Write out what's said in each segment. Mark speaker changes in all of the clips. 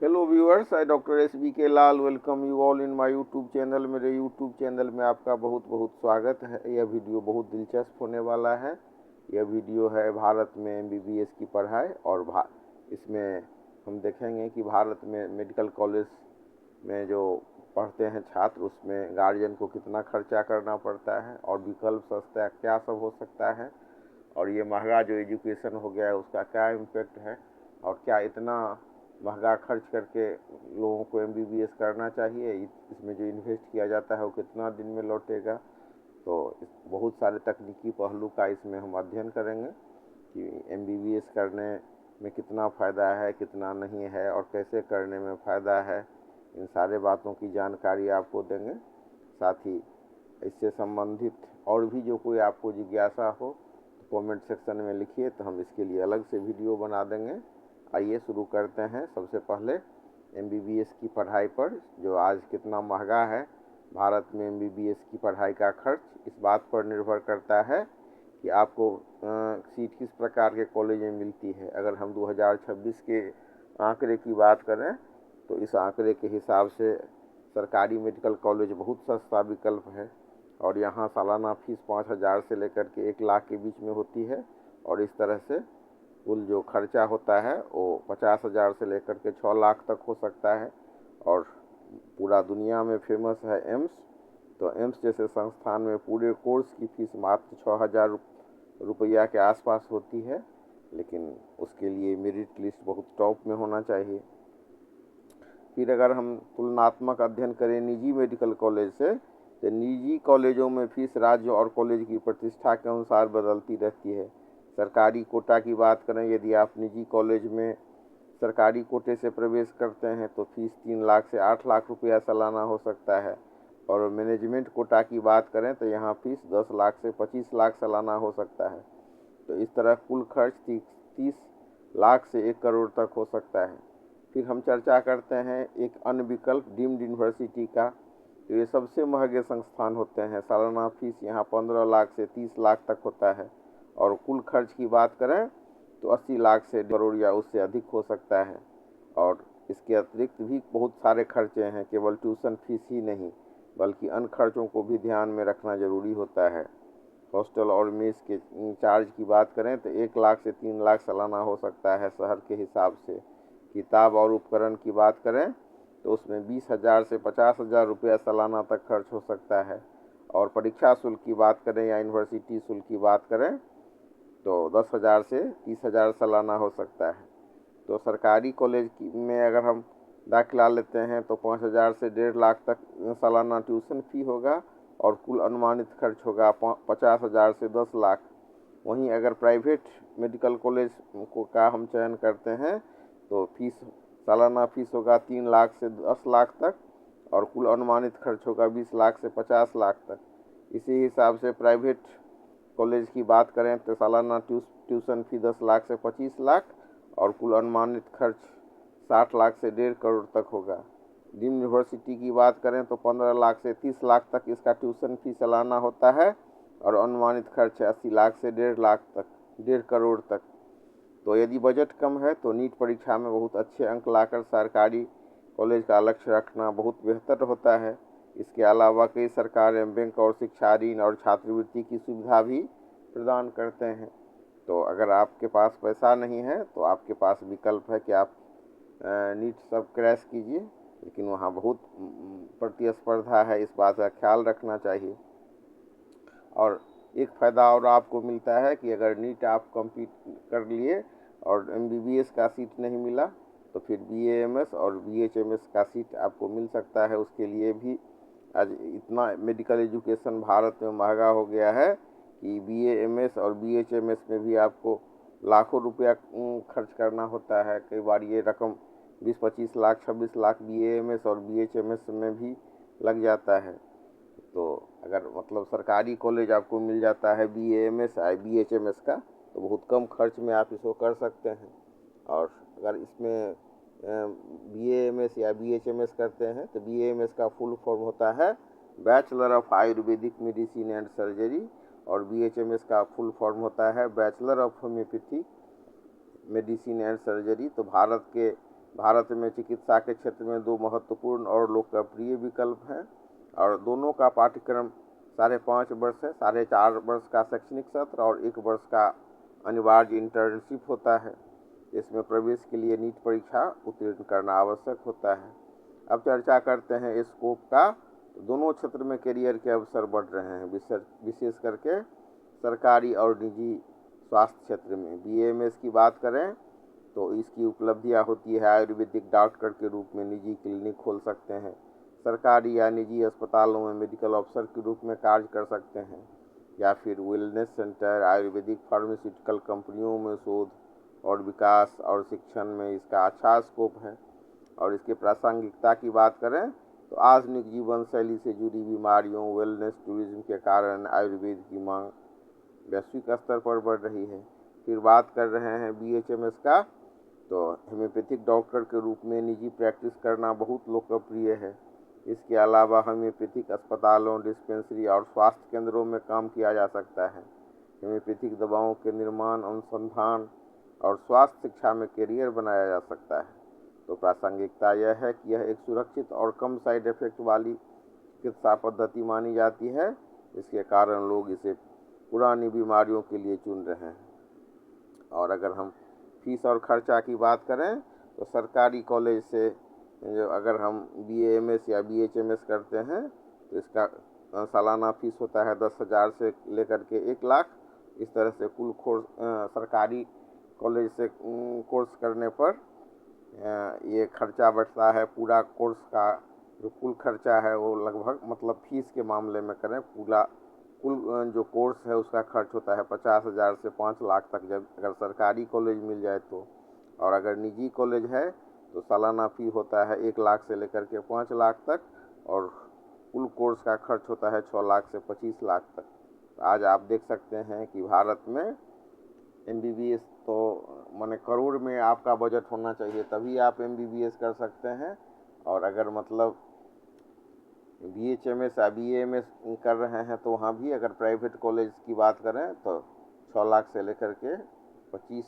Speaker 1: Hello viewers, I doctor S B K Lal welcome you all in my YouTube channel. मेरे YouTube channel में आपका बहुत बहुत स्वागत है। यह वीडियो बहुत दिलचस्प होने वाला है। यह वीडियो है भारत में एमबीबीएस की पढ़ाई और इसमें हम देखेंगे कि भारत में मेडिकल कॉलेज में जो पढ़ते हैं छात्र, उसमें गार्जियन को कितना खर्चा करना पड़ता है और विकल्प सस्ता क्या सब हो सकता है, और ये महंगा जो एजुकेशन हो गया है उसका क्या इम्पेक्ट है, और क्या इतना महंगा खर्च करके लोगों को एमबीबीएस करना चाहिए, इसमें जो इन्वेस्ट किया जाता है वो कितना दिन में लौटेगा। तो बहुत सारे तकनीकी पहलू का इसमें हम अध्ययन करेंगे कि एमबीबीएस करने में कितना फ़ायदा है, कितना नहीं है, और कैसे करने में फ़ायदा है। इन सारे बातों की जानकारी आपको देंगे। साथ ही इससे संबंधित और भी जो कोई आपको जिज्ञासा हो तो कमेंट सेक्शन में लिखिए, तो हम इसके लिए अलग से वीडियो बना देंगे। आइए शुरू करते हैं। सबसे पहले एमबीबीएस की पढ़ाई पर, जो आज कितना महंगा है भारत में एमबीबीएस की पढ़ाई का खर्च, इस बात पर निर्भर करता है कि आपको सीट किस प्रकार के कॉलेज में मिलती है। अगर हम 2026 के आंकड़े की बात करें तो इस आंकड़े के हिसाब से सरकारी मेडिकल कॉलेज बहुत सस्ता विकल्प है, और यहाँ सालाना फीस 5,000 से लेकर के 1 लाख के बीच में होती है। और इस तरह से कुल जो खर्चा होता है वो 50,000 से लेकर के 6 लाख तक हो सकता है। और पूरा दुनिया में फेमस है एम्स। तो एम्स जैसे संस्थान में पूरे कोर्स की फीस मात्र 6,000 रुपया के आसपास होती है, लेकिन उसके लिए मेरिट लिस्ट बहुत टॉप में होना चाहिए। फिर अगर हम तुलनात्मक अध्ययन करें निजी मेडिकल कॉलेज से, तो निजी कॉलेजों में फीस राज्य और कॉलेज की प्रतिष्ठा के अनुसार बदलती रहती है। सरकारी कोटा की बात करें, यदि आप निजी कॉलेज में सरकारी कोटे से प्रवेश करते हैं तो फीस 3 लाख से 8 लाख रुपया सालाना हो सकता है। और मैनेजमेंट कोटा की बात करें तो यहाँ फीस 10 लाख से 25 लाख सालाना हो सकता है। तो इस तरह कुल खर्च 30 लाख से 1 करोड़ तक हो सकता है। फिर हम चर्चा करते हैं एक अन्य विकल्प डीम्ड यूनिवर्सिटी का। तो ये सबसे महंगे संस्थान होते हैं। सालाना फीस यहाँ 15 लाख से 30 लाख तक होता है। और कुल खर्च की बात करें तो 80 लाख से करोड़ या उससे अधिक हो सकता है। और इसके अतिरिक्त भी बहुत सारे खर्चे हैं, केवल ट्यूशन फीस ही नहीं बल्कि अन्य खर्चों को भी ध्यान में रखना ज़रूरी होता है। हॉस्टल और मेस के चार्ज की बात करें तो 1 लाख से 3 लाख सालाना हो सकता है शहर के हिसाब से। किताब और उपकरण की बात करें तो उसमें 20,000 से 50,000 रुपया सालाना तक खर्च हो सकता है। और परीक्षा शुल्क की बात करें या यूनिवर्सिटी शुल्क की बात करें तो 10,000 से 30,000 सालाना हो सकता है। तो सरकारी कॉलेज में अगर हम दाखिला लेते हैं तो 5,000 से 1.5 लाख तक सालाना ट्यूशन फी होगा, और कुल अनुमानित खर्च होगा 50,000 से 10 लाख। वहीं अगर प्राइवेट मेडिकल कॉलेज का हम चयन करते हैं तो सालाना फीस होगा 3 लाख से 10 लाख तक, और कुल अनुमानित खर्च होगा 20 लाख से 50 लाख तक। इसी हिसाब से प्राइवेट कॉलेज की बात करें तो सालाना ट्यूशन फी 10 लाख से 25 लाख, और कुल अनुमानित खर्च 60 लाख से 1.5 करोड़ तक होगा। डीम्ड यूनिवर्सिटी की बात करें तो 15 लाख से 30 लाख तक इसका ट्यूशन फी सालाना होता है, और अनुमानित खर्च है 80 लाख से 1.5 लाख तक, 1.5 करोड़ तक। तो यदि बजट कम है तो नीट परीक्षा में बहुत अच्छे अंक लाकर सरकारी कॉलेज का लक्ष्य रखना बहुत बेहतर होता है। इसके अलावा कई सरकारें बैंक और शिक्षा ऋण और छात्रवृत्ति की सुविधा भी प्रदान करते हैं। तो अगर आपके पास पैसा नहीं है तो आपके पास विकल्प है कि आप नीट सब क्रैश कीजिए, लेकिन वहाँ बहुत प्रतिस्पर्धा है, इस बात का ख्याल रखना चाहिए। और एक फ़ायदा और आपको मिलता है कि अगर नीट आप कंप्लीट कर लिए और एमबीबीएस का सीट नहीं मिला तो फिर बीएएमएस और बीएचएमएस का सीट आपको मिल सकता है। उसके लिए भी आज इतना मेडिकल एजुकेशन भारत में महंगा हो गया है कि बीएएमएस और बीएचएमएस में भी आपको लाखों रुपया खर्च करना होता है। कई बार ये रकम 20-25 लाख 26 लाख बीएएमएस और बीएचएमएस में भी लग जाता है। तो अगर मतलब सरकारी कॉलेज आपको मिल जाता है बीएएमएस या बीएचएमएस का, तो बहुत कम खर्च में आप इसको कर सकते हैं। और अगर इसमें बीएएमएस या बीएचएमएस करते हैं तो बीएएमएस का फुल फॉर्म होता है bachelor of Ayurvedic medicine and surgery, और बीएचएमएस का फुल फॉर्म होता है bachelor of homeopathic medicine and surgery. तो भारत के भारत में चिकित्सा के क्षेत्र में दो महत्वपूर्ण और लोकप्रिय विकल्प हैं और दोनों का पाठ्यक्रम 5.5 वर्ष है। 4.5 वर्ष का शैक्षणिक सत्र और 1 वर्ष का अनिवार्य इंटर्नशिप होता है। इसमें प्रवेश के लिए नीट परीक्षा उत्तीर्ण करना आवश्यक होता है। अब चर्चा करते हैं स्कोप का। दोनों क्षेत्र में करियर के अवसर बढ़ रहे हैं, विशेष करके सरकारी और निजी स्वास्थ्य क्षेत्र में। BAMS की बात करें तो इसकी उपलब्धियां होती है आयुर्वेदिक डॉक्टर के रूप में निजी क्लिनिक खोल सकते हैं, सरकारी या निजी अस्पतालों में मेडिकल ऑफिसर के रूप में कार्य कर सकते हैं, या फिर वेलनेस सेंटर, आयुर्वेदिक फार्मास्यूटिकल कंपनियों में शोध और विकास और शिक्षण में इसका अच्छा स्कोप है। और इसके प्रासंगिकता की बात करें तो आधुनिक जीवन शैली से जुड़ी बीमारियों, वेलनेस टूरिज्म के कारण आयुर्वेद की मांग वैश्विक स्तर पर बढ़ रही है। फिर बात कर रहे हैं BHMS का, तो होम्योपैथिक डॉक्टर के रूप में निजी प्रैक्टिस करना बहुत लोकप्रिय है। इसके अलावा होम्योपैथिक अस्पतालों, डिस्पेंसरी और स्वास्थ्य केंद्रों में काम किया जा सकता है। होम्योपैथिक दवाओं के निर्माण, अनुसंधान और स्वास्थ्य शिक्षा में करियर बनाया जा सकता है। तो प्रासंगिकता यह है कि यह एक सुरक्षित और कम साइड इफेक्ट वाली चिकित्सा पद्धति मानी जाती है। इसके कारण लोग इसे पुरानी बीमारियों के लिए चुन रहे हैं। और अगर हम फीस और खर्चा की बात करें तो सरकारी कॉलेज से जो अगर हम BAMS या BHMS करते हैं तो इसका सालाना फीस होता है 10,000 से लेकर के 1 लाख। इस तरह से कुल सरकारी कॉलेज से कोर्स करने पर ये खर्चा बढ़ता है। पूरा कोर्स का जो कुल खर्चा है वो लगभग, मतलब फीस के मामले में करें, कुल जो कोर्स है उसका खर्च होता है 50,000 से 5 लाख तक, जब अगर सरकारी कॉलेज मिल जाए तो। और अगर निजी कॉलेज है तो सालाना फी होता है 1 लाख से लेकर के 5 लाख तक, और कुल कोर्स का खर्च होता है 6 लाख से 25 लाख तक। तो आज आप देख सकते हैं कि भारत में MBBS तो माने करोड़ में आपका बजट होना चाहिए, तभी आप MBBS कर सकते हैं। और अगर मतलब BHMS या BAMS कर रहे हैं तो वहाँ भी अगर प्राइवेट कॉलेज की बात करें तो 6 लाख से लेकर के 25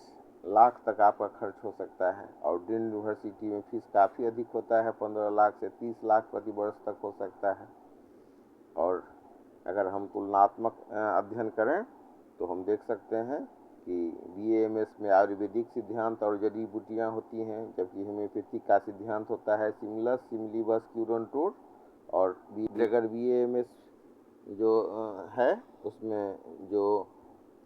Speaker 1: लाख तक आपका खर्च हो सकता है। और डीम्ड यूनिवर्सिटी में फीस काफ़ी अधिक होता है, 15 लाख से 30 लाख प्रति वर्ष तक हो सकता है। और अगर हम तुलनात्मक अध्ययन करें तो हम देख सकते हैं कि BAMS में आयुर्वेदिक सिद्धांत और जड़ी बूटियाँ होती हैं, जबकि होम्योपैथिक का सिद्धांत होता है सिमिलस, सिमिलीबस, क्यूरोंटोड। और अगर BAMS जो है उसमें जो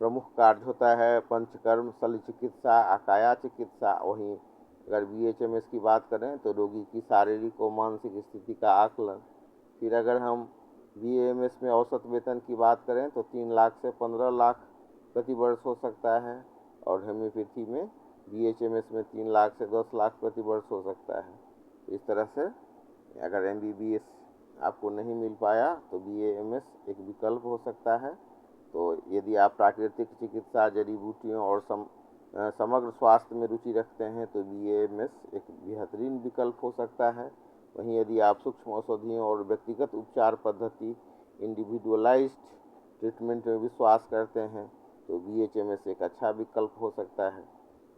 Speaker 1: प्रमुख कार्य होता है पंचकर्म, शल्य चिकित्सा, काया चिकित्सा। वहीं अगर BHMS की बात करें तो रोगी की शारीरिक और मानसिक स्थिति का आकलन। फिर अगर हम BAMS में औसत वेतन की बात करें तो 3 लाख से 15 लाख प्रति वर्ष हो सकता है, और होम्योपैथी में BHMS में 3 लाख से 10 लाख प्रति वर्ष हो सकता है। इस तरह से अगर MBBS आपको नहीं मिल पाया तो BAMS एक विकल्प हो सकता है। तो यदि आप प्राकृतिक चिकित्सा, जड़ी बूटियों और समग्र स्वास्थ्य में रुचि रखते हैं तो BAMS एक बेहतरीन विकल्प हो सकता है। वहीं यदि आप सूक्ष्म औषधियों और व्यक्तिगत उपचार पद्धति, इंडिविजुअलाइज्ड ट्रीटमेंट में विश्वास करते हैं तो BHMS एक अच्छा विकल्प हो सकता है।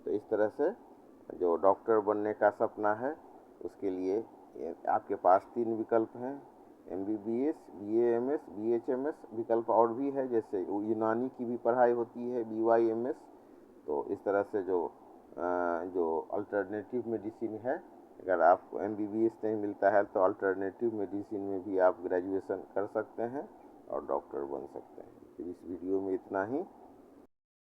Speaker 1: तो इस तरह से जो डॉक्टर बनने का सपना है उसके लिए आपके पास 3 विकल्प हैं, MBBS, BAMS, BHMS। विकल्प और भी है, जैसे यूनानी की भी पढ़ाई होती है, BYMS। तो इस तरह से जो अल्टरनेटिव मेडिसिन है, अगर आपको MBBS नहीं मिलता है तो अल्टरनेटिव मेडिसिन में भी आप ग्रेजुएशन कर सकते हैं और डॉक्टर बन सकते हैं। फिर इस वीडियो में इतना ही।